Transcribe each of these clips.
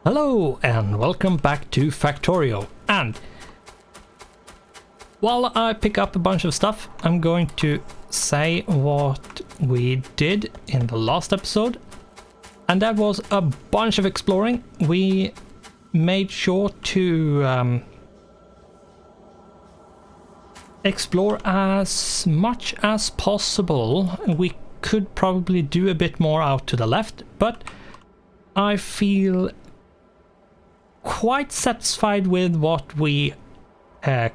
Hello and welcome back to Factorio, and while I pick up a bunch of stuff, I'm going to say what we did in the last episode, and that was a bunch of exploring. We made sure to explore as much as possible. We could probably do a bit more out to the left, but I feel quite satisfied with what we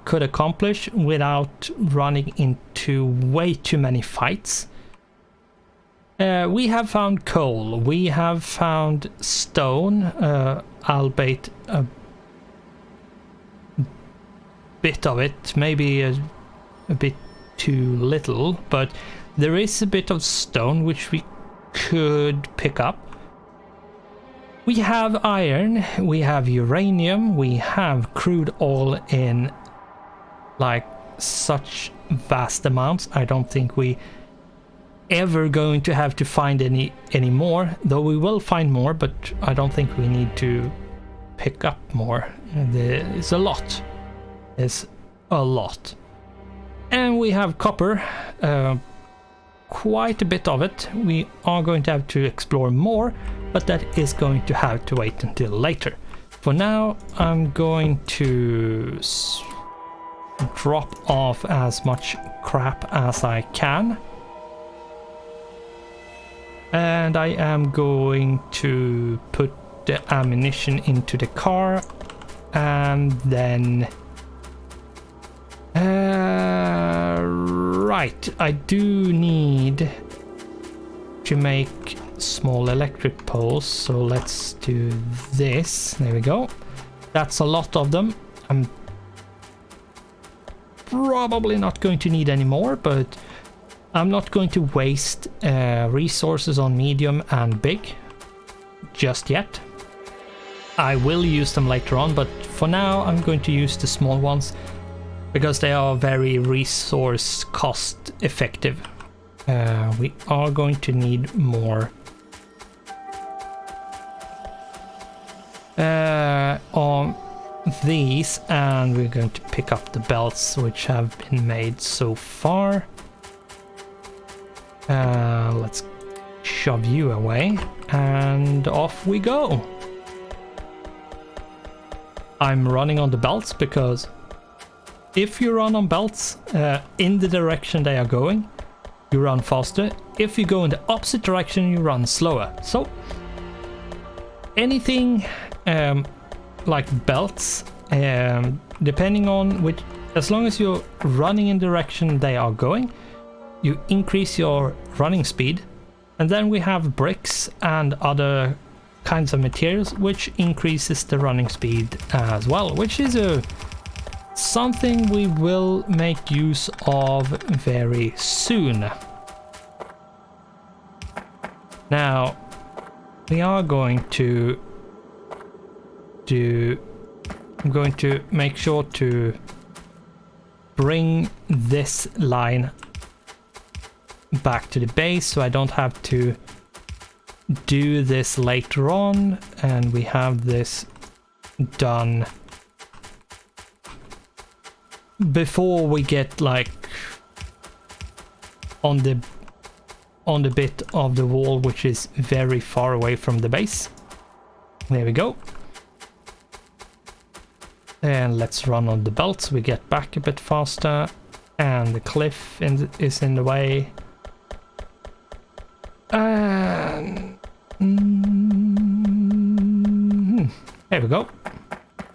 could accomplish without running into way too many fights. We have found coal, we have found stone, albeit a bit of it, maybe a bit too little, but there is a bit of stone which we could pick up. We have iron, we have uranium, we have crude oil in like such vast amounts. I don't think we ever going to have to find any more, though we will find more, but I don't think we need to pick up more. It's a lot. It's a lot. And we have copper, quite a bit of it. We are going to have to explore more, but that is going to have to wait until later. For now, I'm going to drop off as much crap as I can. And I am going to put the ammunition into the car, and then right, I do need to make small electric poles, so let's do this. There we go. That's a lot of them. I'm probably not going to need any more, but I'm not going to waste resources on medium and big just yet. I will use them later on, but for now I'm going to use the small ones because they are very resource cost effective. We are going to need more on these, and we're going to pick up the belts which have been made so far. Let's shove you away and off we go. I'm running on the belts because if you run on belts in the direction they are going, you run faster. If you go in the opposite direction, you run slower. So anything like belts, depending on which, as long as you're running in the direction they are going, you increase your running speed. And then we have bricks and other kinds of materials which increases the running speed as well, which is something we will make use of very soon. Now we are going to I'm going to make sure to bring this line back to the base so I don't have to do this later on, and we have this done before we get like on the bit of the wall which is very far away from the base. There we go. And let's run on the belts. We get back a bit faster, and the cliff is in the way. And there we go.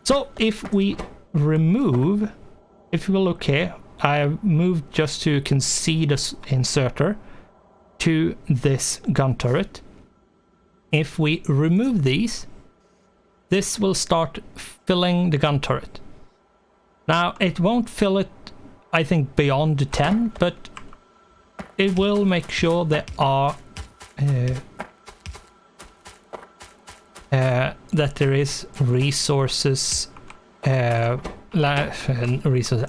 So if we remove, if you will look here, I have moved just so you can see this inserter to this gun turret. If we remove these, this will start filling the gun turret. Now it won't fill it, I think, beyond the 10, but it will make sure there are that there is resources,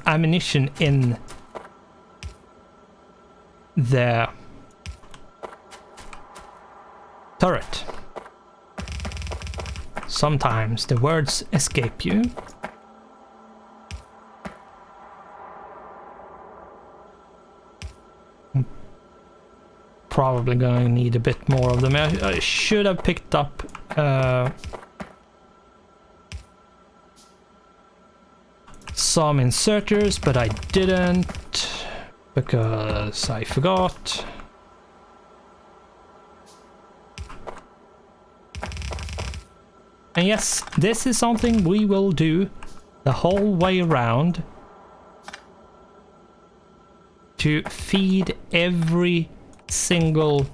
ammunition in the turret. sometimes the words escape you. I'm probably gonna need a bit more of them. I should have picked up some inserters, but I didn't because I forgot. And yes, this is something we will do the whole way around to feed every single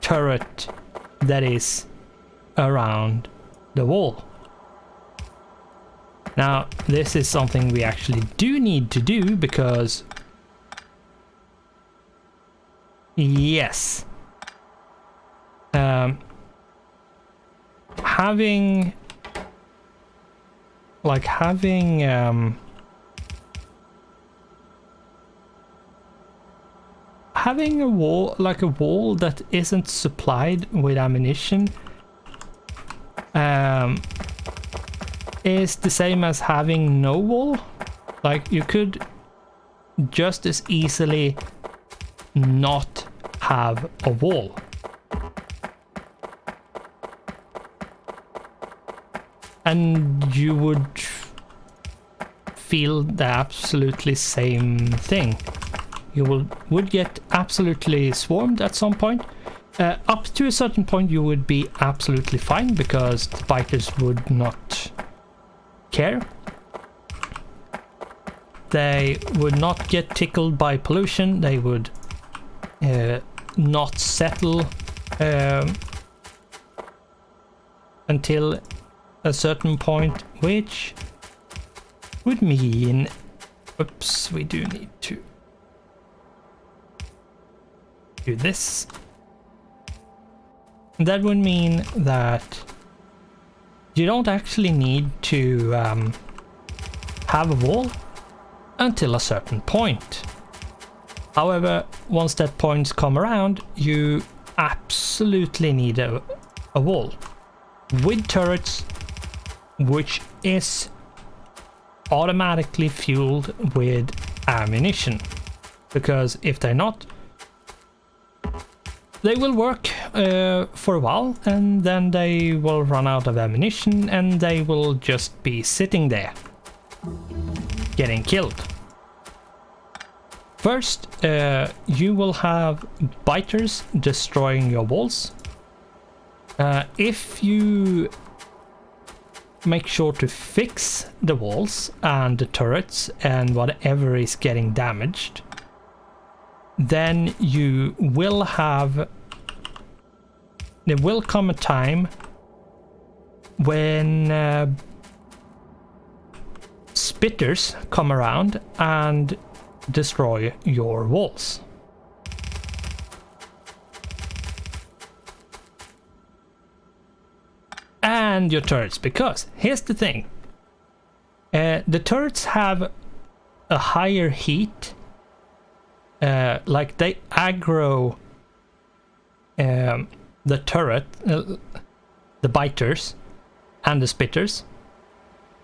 turret that is around the wall. Now, this is something we actually do need to do because, yes, having a wall, like a wall that isn't supplied with ammunition, is the same as having no wall. Like, you could just as easily not have a wall. And you would feel the absolutely same thing. You would get absolutely swarmed at some point. Up to a certain point you would be absolutely fine because the biters would not care. They would not get tickled by pollution. They would not settle until a certain point, which would mean, oops, we do need to do this. That would mean that you don't actually need to have a wall until a certain point. However, once that point's come around, you absolutely need a wall with turrets, which is automatically fueled with ammunition. Because if they're not, they will work for a while and then they will run out of ammunition and they will just be sitting there getting killed. First, you will have biters destroying your walls. If you make sure to fix the walls and the turrets and whatever is getting damaged, then you will have, there will come a time when spitters come around and destroy your walls. And your turrets, because here's the thing, the turrets have a higher heat, like they aggro the turret, the biters and the spitters.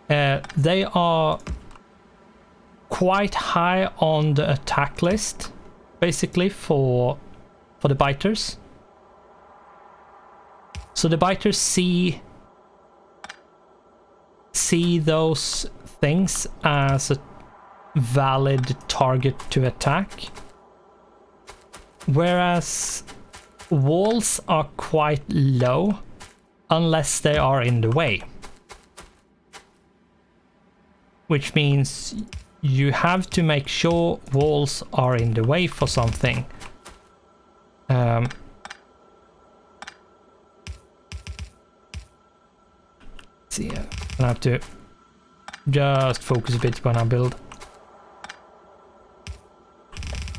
They are quite high on the attack list, basically, for the biters. So the biters see those things as a valid target to attack, whereas walls are quite low unless they are in the way, which means you have to make sure walls are in the way for something. See, I have to just focus a bit when I build.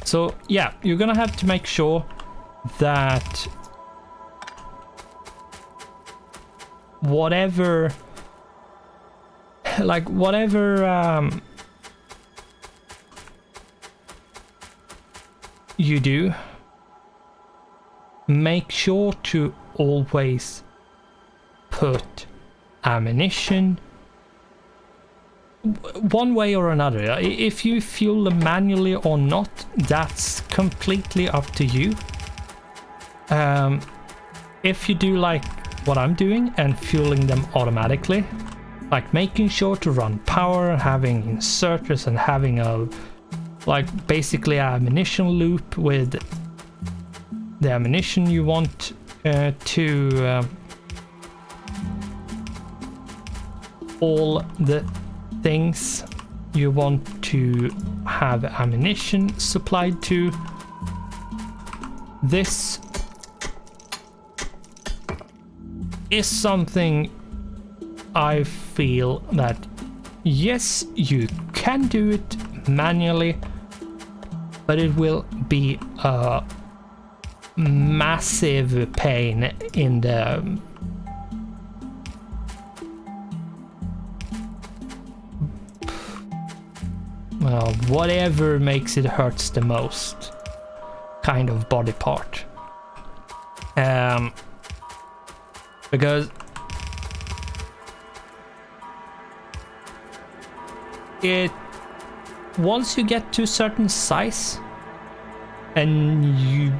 So yeah, you're gonna have to make sure that whatever you do, make sure to always put ammunition. One way or another. If you fuel them manually or not, that's completely up to you. If you do like what I'm doing and fueling them automatically, like making sure to run power, having inserters, and having a like basically an ammunition loop with the ammunition you want to all the things you want to have ammunition supplied to. This is something I feel that yes, you can do it manually, but it will be a massive pain in the well, whatever makes it hurts the most kind of body part. Because it once you get to a certain size and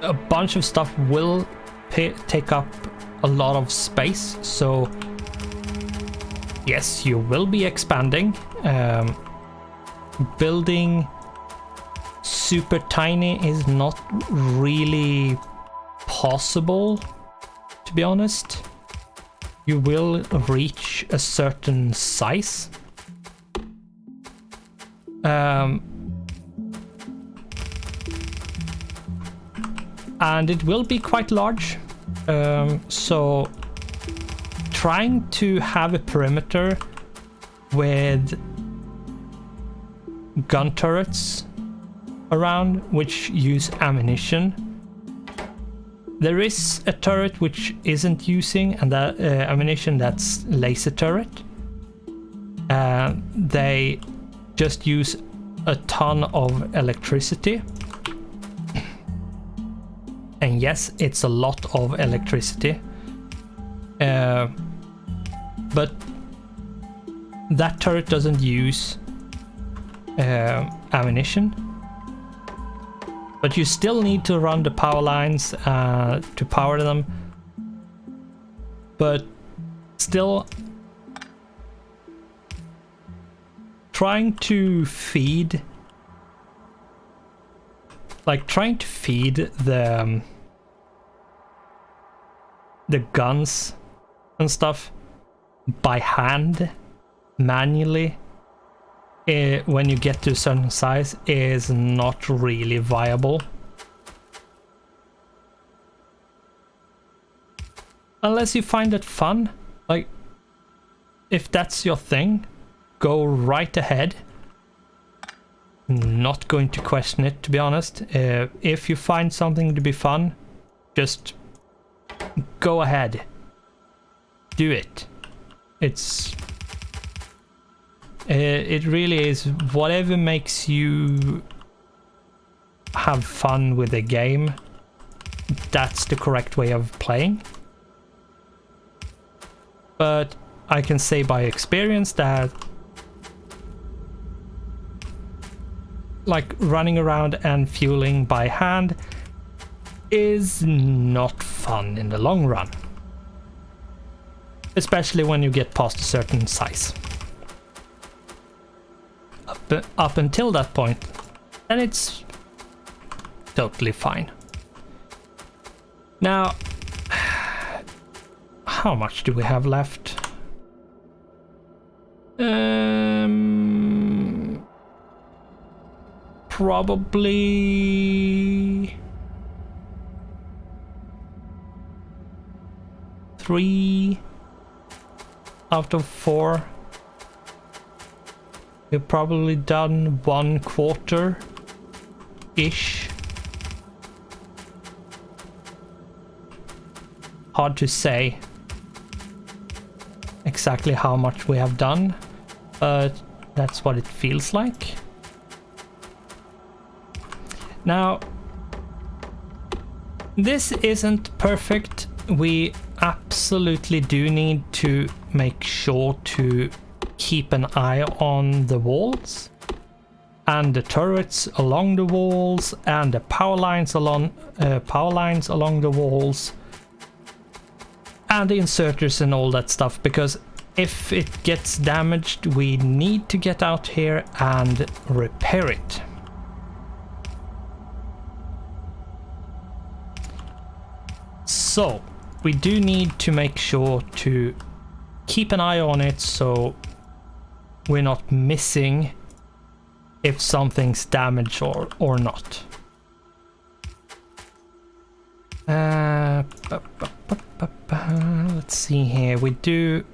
a bunch of stuff will take up a lot of space, so yes, you will be expanding. Building super tiny is not really possible, to be honest. You will reach a certain size. And it will be quite large. So trying to have a perimeter with gun turrets around which use ammunition. There is a turret which isn't using and that ammunition, that's laser turret. They just use a ton of electricity. And yes, it's a lot of electricity. But that turret doesn't use ammunition, but you still need to run the power lines to power them. But still, trying to feed the guns and stuff by hand manually when you get to a certain size is not really viable. Unless you find it fun. Like, if that's your thing, go right ahead. Not going to question it, to be honest. If you find something to be fun, just go ahead. Do it. It really is whatever makes you have fun with the game. That's the correct way of playing. But I can say by experience that like running around and fueling by hand is not fun in the long run. Especially when you get past a certain size. Up until that point, then it's totally fine. Now, how much do we have left? Probably 3 out of 4. We've probably done 1/4-ish. Hard to say exactly how much we have done, but that's what it feels like. Now, this isn't perfect. We absolutely do need to make sure to keep an eye on the walls and the turrets along the walls and the power lines along the walls and the inserters and all that stuff, because if it gets damaged we need to get out here and repair it. So we do need to make sure to keep an eye on it so we're not missing if something's damaged or not. Let's see here. We do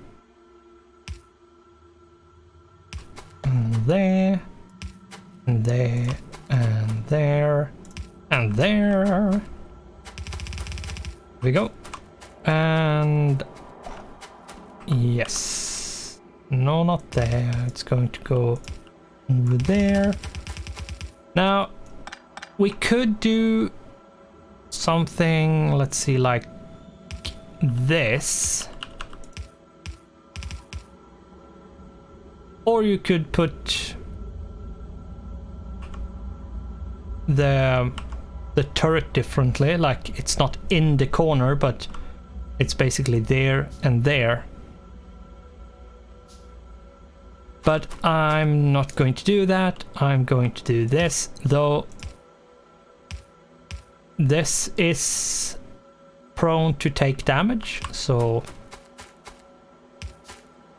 there and there and there and there. Here we go. And yes, no, not there. It's going to go over there. Now we could do something, let's see, like this, or you could put the turret differently, like it's not in the corner but it's basically there and there. But I'm not going to do that. I'm going to do this, though this is prone to take damage, so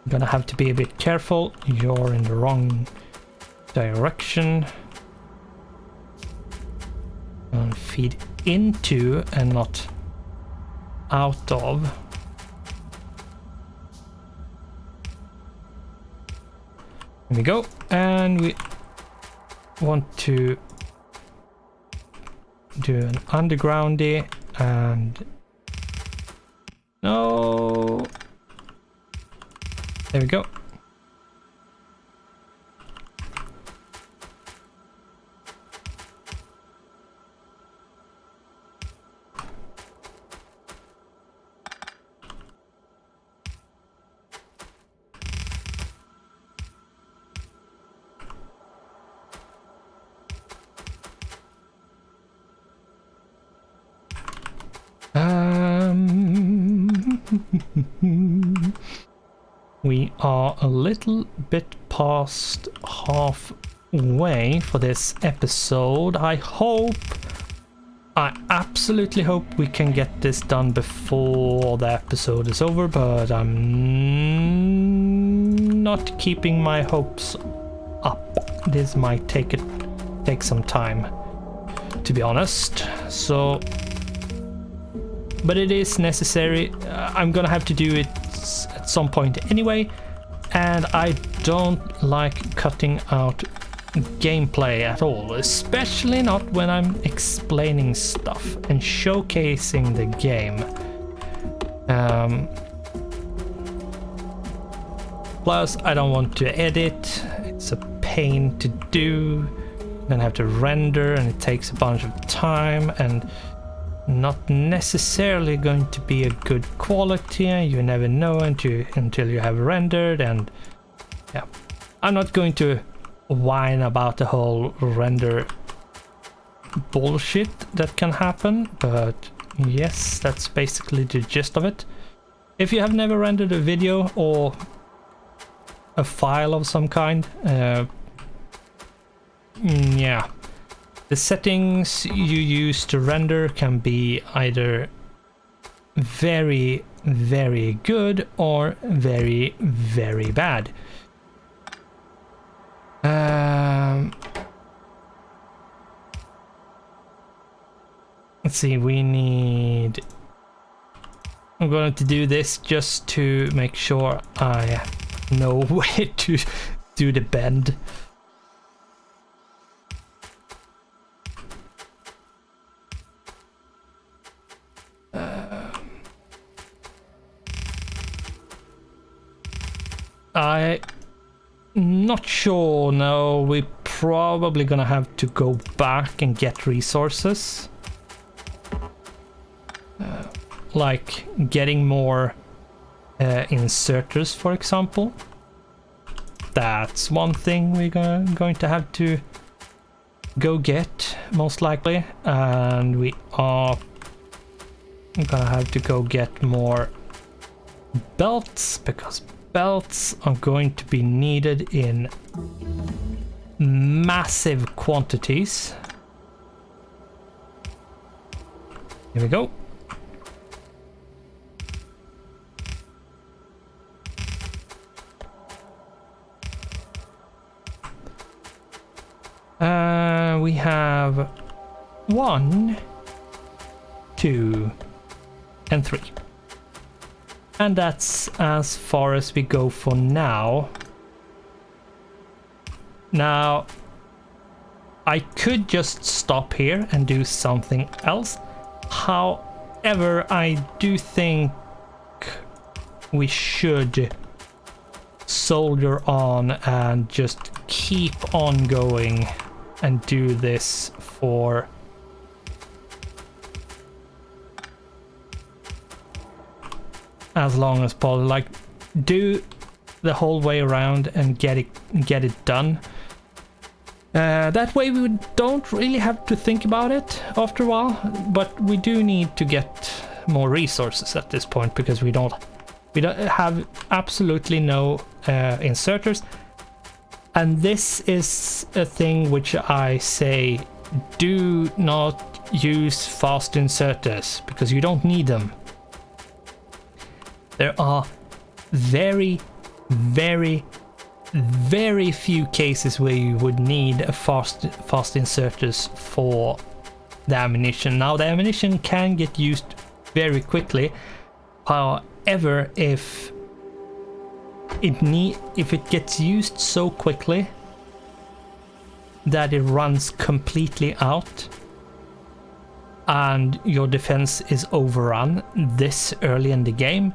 I'm gonna have to be a bit careful. You're in the wrong direction. And feed into and not out of. There we go. And we want to do an undergroundy and no. There we go. We are a little bit past halfway for this episode. I absolutely hope we can get this done before the episode is over, but I'm not keeping my hopes up. This might take some time, to be honest. So, but it is necessary. I'm gonna have to do it at some point anyway, and I don't like cutting out gameplay at all, especially not when I'm explaining stuff and showcasing the game. Plus, I don't want to edit. It's a pain to do. Then I have to render, and it takes a bunch of time and not necessarily going to be a good quality. You never know until you have rendered. And yeah, I'm not going to whine about the whole render bullshit that can happen, but yes, that's basically the gist of it. If you have never rendered a video or a file of some kind, yeah, the settings you use to render can be either very, very good or very, very bad. Let's see, I'm going to do this just to make sure I know where to do the bend. I'm not sure. No, we're probably gonna have to go back and get resources. like getting more inserters, for example. That's one thing we're going to have to go get, most likely. And we are gonna have to go get more belts, because belts are going to be needed in massive quantities. Here we go. We have 1, 2, and 3. And that's as far as we go for now. Now, I could just stop here and do something else. However, I do think we should soldier on and just keep on going and do this for as long as possible. Like, do the whole way around and get it done. That way we don't really have to think about it after a while, but we do need to get more resources at this point, because we don't have absolutely no inserters. And this is a thing which I say, do not use fast inserters, because you don't need them. There are very, very, very few cases where you would need a fast inserters for the ammunition. Now, the ammunition can get used very quickly. However, if it gets used so quickly that it runs completely out and your defense is overrun this early in the game,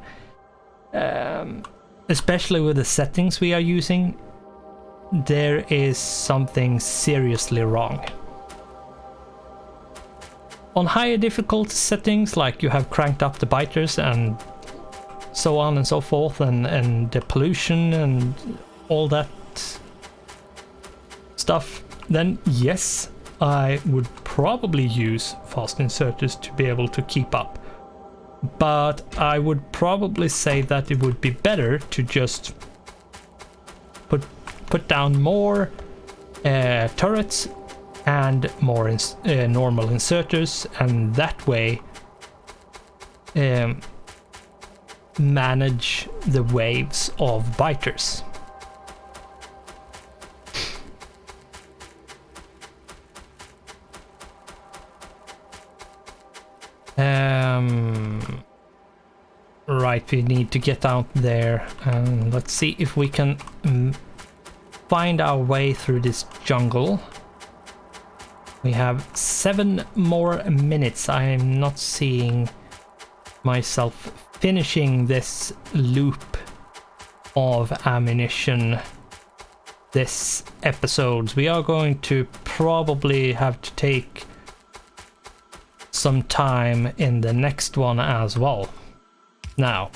especially with the settings we are using, there is something seriously wrong. On higher difficulty settings, like you have cranked up the biters and so on and so forth, and the pollution and all that stuff, then yes, I would probably use fast inserters to be able to keep up. But I would probably say that it would be better to just put down more turrets and more normal inserters, and that way manage the waves of biters. Right, we need to get out there and let's see if we can find our way through this jungle. We have 7 more minutes. I am not seeing myself finishing this loop of ammunition this episode. We are going to probably have to take some time in the next one as well. Now,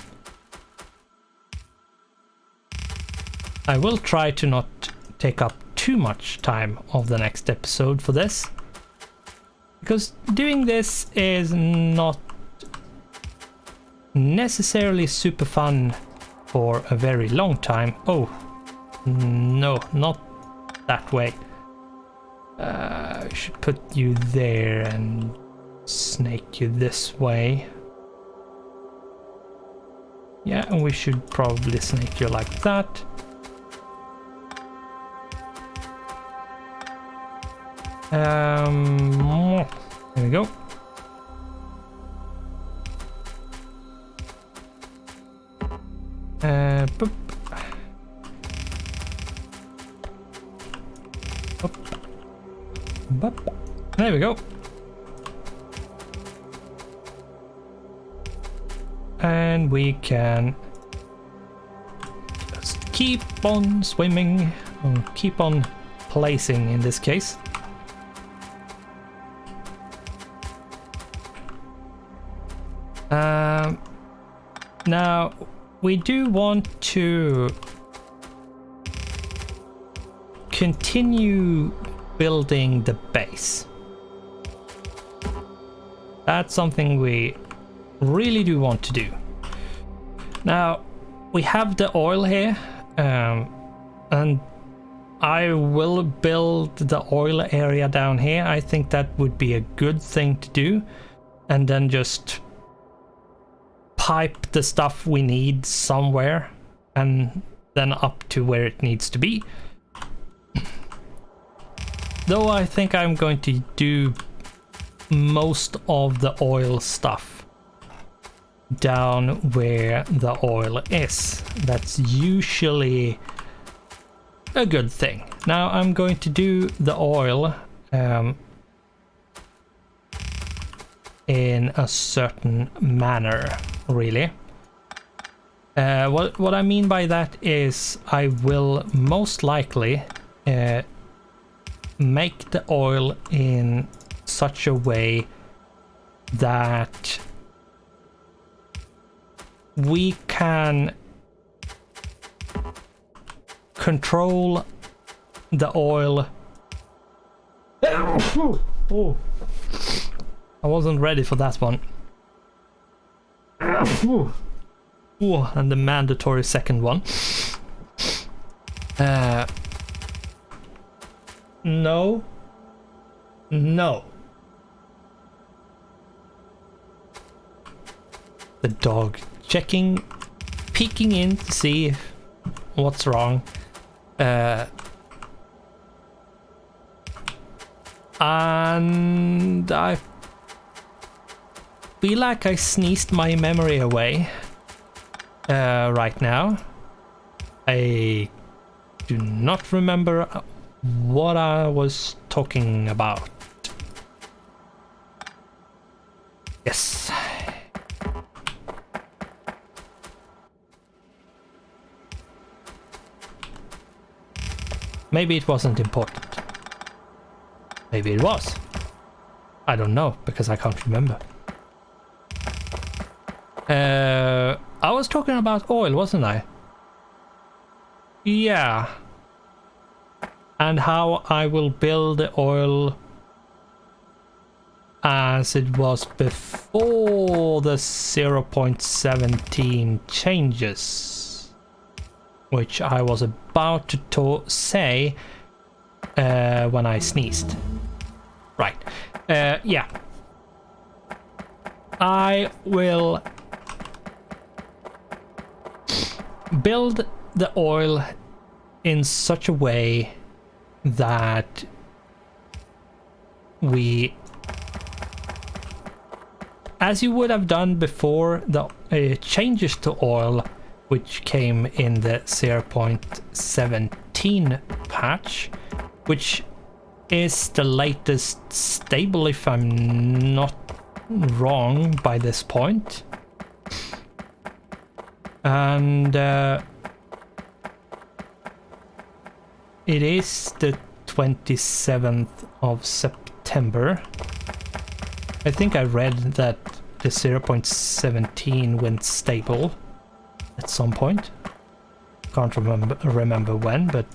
I will try to not take up too much time of the next episode for this, because doing this is not necessarily super fun for a very long time. Oh, no, not that way. I should put you there and snake you this way. Yeah, and we should probably snake you like that. There we go. Boop. Boop. Boop. There we go. And we can just keep on swimming, or keep on placing in this case. Now, we do want to continue building the base. That's something we really do want to do. Now, we have the oil here, and I will build the oil area down here. I think that would be a good thing to do, and then just pipe the stuff we need somewhere and then up to where it needs to be. Though I think I'm going to do most of the oil stuff down where the oil is. That's usually a good thing. Now I'm going to do the oil in a certain manner, really. What I mean by that is I will most likely make the oil in such a way that we can control the oil. Oh. I wasn't ready for that one. Oh, and the mandatory second one. No. No. The dog peeking in to see what's wrong. And I feel like I sneezed my memory away right now. I do not remember what I was talking about. Yes. Maybe it wasn't important. Maybe it was. I don't know, because I can't remember. I was talking about oil, wasn't I? Yeah. And how I will build the oil as it was before the 0.17 changes, which I was about to say when I sneezed. Right. Yeah. I will build the oil in such a way that we, as you would have done before the changes to oil, which came in the 0.17 patch, which is the latest stable, if I'm not wrong by this point. And it is the 27th of September. I think I read that the 0.17 went stable at some point. Can't remember when, but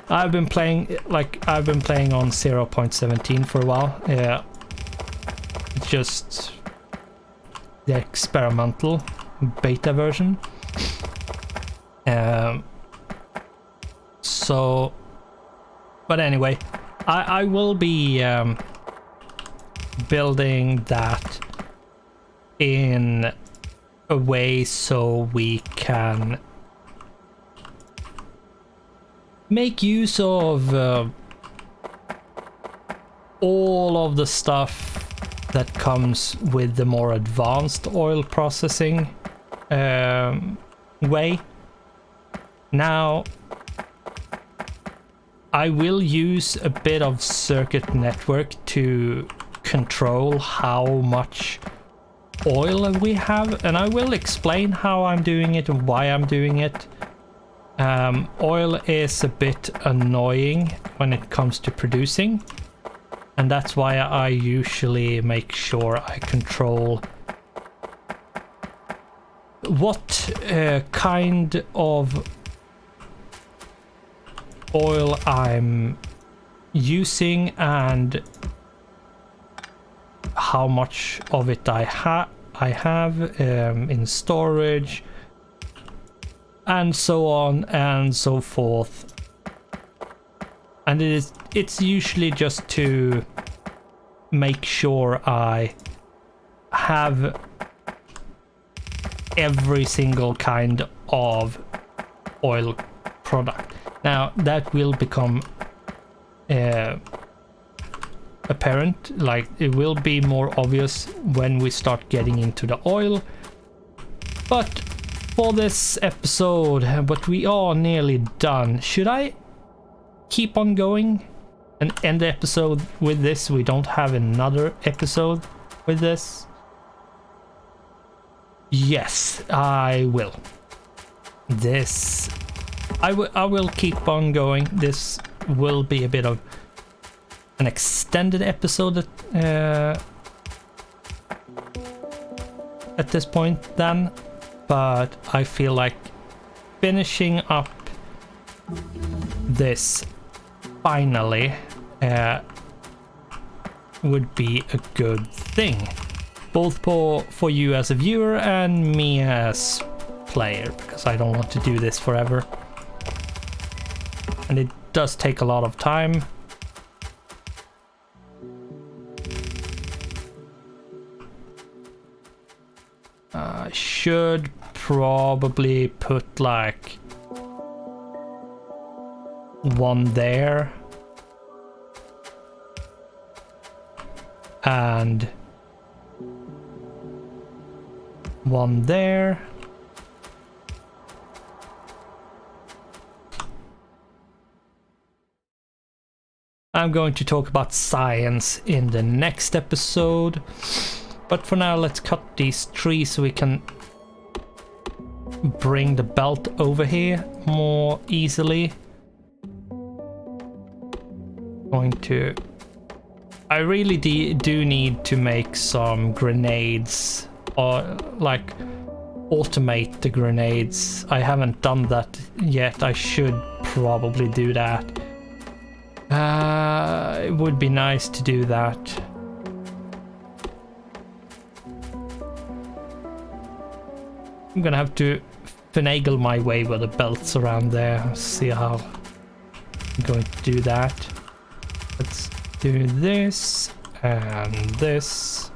I've been playing on 0.17 for a while. Yeah, it's just the experimental beta version. So, but anyway, I will be building that in a way so we can make use of all of the stuff that comes with the more advanced oil processing way. Now, I will use a bit of circuit network to control how much oil we have, and I will explain how I'm doing it and why I'm doing it. Oil is a bit annoying when it comes to producing, and that's why I usually make sure I control what kind of oil I'm using and how much of it I have in storage, and so on and so forth. And it's usually just to make sure I have every single kind of oil product. Now that will become apparent, like it will be more obvious when we start getting into the oil. But for this episode, but we are nearly done. Should I keep on going and end the episode with this? We don't have another episode with this. Yes, I will. I will keep on going. This will be a bit of an extended episode at this point then, but I feel like finishing up this finally would be a good thing, both for you as a viewer and me as player, because I don't want to do this forever, and it does take a lot of time. I should probably put like one there and one there. I'm going to talk about science in the next episode, but for now let's cut these trees so we can bring the belt over here more easily. I really do need to make some grenades, or like automate the grenades. I haven't done that yet. I should probably do that. It would be nice to do that. I'm gonna have to finagle my way with the belts around there. See how I'm going to do that. Let's do this and this.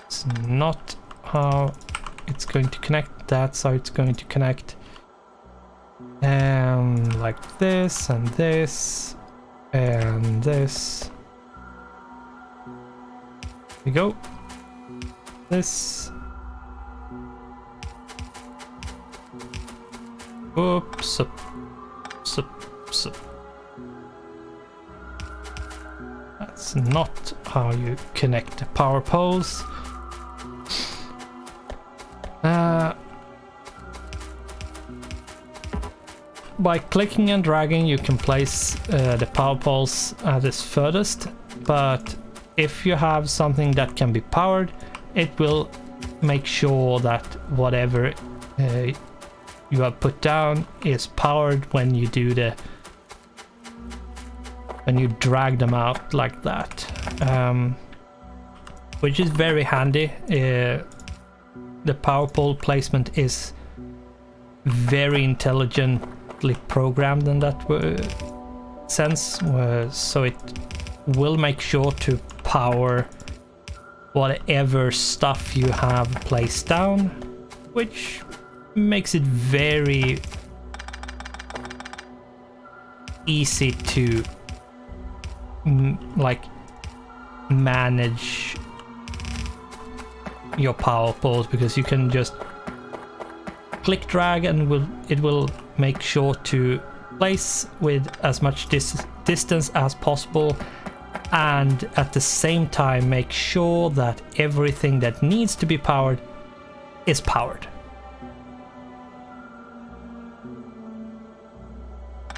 It's not how it's going to connect. That's how it's going to connect. And like this and this and this. Here we go. This. Oops. That's not how you connect the power poles. By clicking and dragging you can place the power poles at its furthest, but if you have something that can be powered, it will make sure that whatever you have put down is powered when you drag them out like that, which is very handy. The power pole placement is very intelligently programmed in that sense, so it will make sure to power whatever stuff you have placed down, which makes it very easy to like manage your power poles, because you can just click drag and it will make sure to place with as much distance as possible, and at the same time make sure that everything that needs to be powered is powered.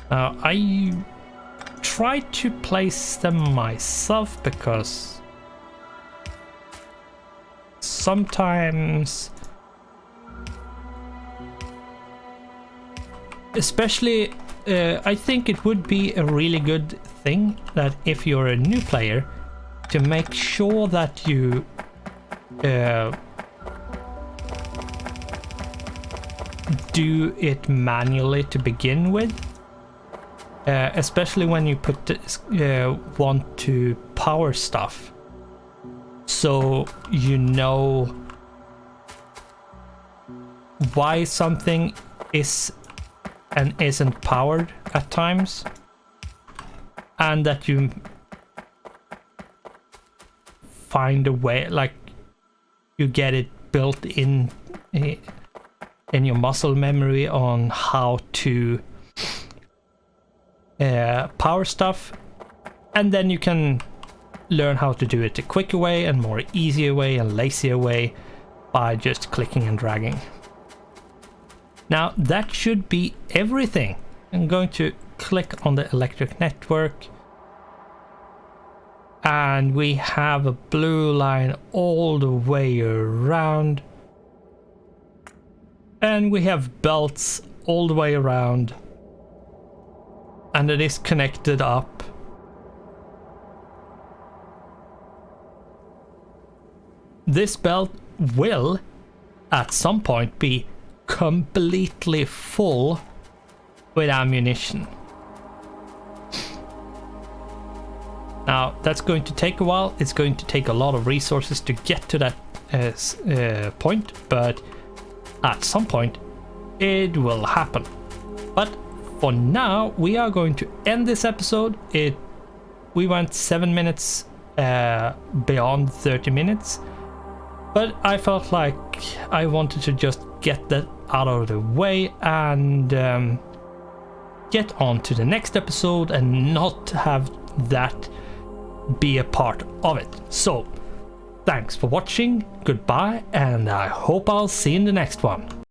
I tried to place them myself because sometimes, especially, I think it would be a really good thing that if you're a new player, to make sure that you do it manually to begin with, especially when you want to power stuff, so you know why something is and isn't powered at times, and that you find a way, like you get it built in your muscle memory on how to power stuff, and then you can learn how to do it a quicker way and more easier way and lazier way by just clicking and dragging. Now that should be everything. I'm going to click on the electric network, and we have a blue line all the way around, and we have belts all the way around, and it is connected up. This belt will at some point be completely full with ammunition. Now that's going to take a while. It's going to take a lot of resources to get to that point, but at some point it will happen. But for now we are going to end this episode. We went 7 minutes beyond 30 minutes, but I felt like I wanted to just get that out of the way and get on to the next episode and not have that be a part of it. So thanks for watching, goodbye, and I hope I'll see you in the next one.